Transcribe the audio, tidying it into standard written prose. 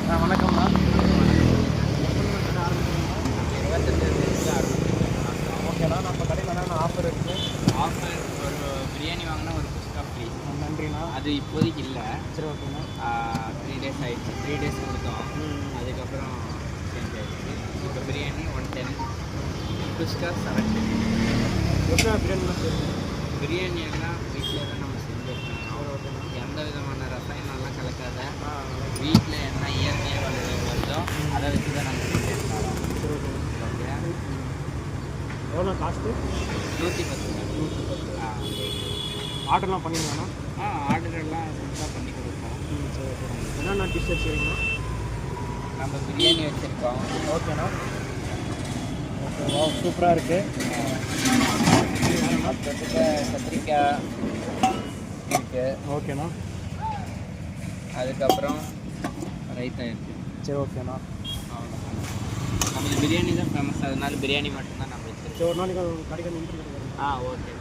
வணக்கம்ண்ணா. 25 ஓகேண்ணா. நம்ம கடையில் என்னென்ன ஆஃபர் இருக்குது? ஆஃபர் ஒரு பிரியாணி வாங்கினா ஒரு குஸ்கா ஃப்ரீ. நன்றிண்ணா. அது இப்போதைக்கு இல்லை. சரி, ஓகேண்ணா. 3 டேஸ் ஆகிடுச்சு. 3 டேஸ் கொடுத்தோம். அதுக்கப்புறம் சேஞ்ச் ஆகிடுச்சு. இப்போ பிரியாணி 110, குஸ்கா 70. எப்படி பிரியாணிலாம் செய்யுங்க? பிரியாணி எல்லாம் வீட்டில் தான் நம்ம செஞ்சுருக்கோம். எந்த விதமான ரசாயனம்லாம் கலக்காத வீட்டில் என்ன இயற்கையாக வருதோ அதை வச்சு தான் நம்ம செஞ்சுருக்கோம். ஓகே. எவ்வளோ காஸ்ட்டு? 110. ஆர்டர்லாம் பண்ணிங்களாண்ணா? ஆர்டரெல்லாம் செஞ்சால் பண்ணி கொடுப்போம். சரி, ஓகே. என்னென்ன டிஷ் வச்சுருக்கீங்கண்ணா? நம்ம பிரியாணி வச்சுருக்கோம். ஓகேண்ணா. ஓகே, சூப்பராக இருக்குது. தொட்டுக்க கத்திரிக்காய் இருக்குது. ஓகேண்ணா. அதுக்கப்புறம் ரைத்தா இருக்குது. சரி, ஓகேண்ணா. அவ்வளோதான். நம்மளுக்கு பிரியாணி தான் ஃபேமஸ், அதனால பிரியாணி மட்டும்தான் நம்ம வச்சுருக்கோம். சரி, ஒரு நாளைக்கு கடைக்கு வந்து ஓகே.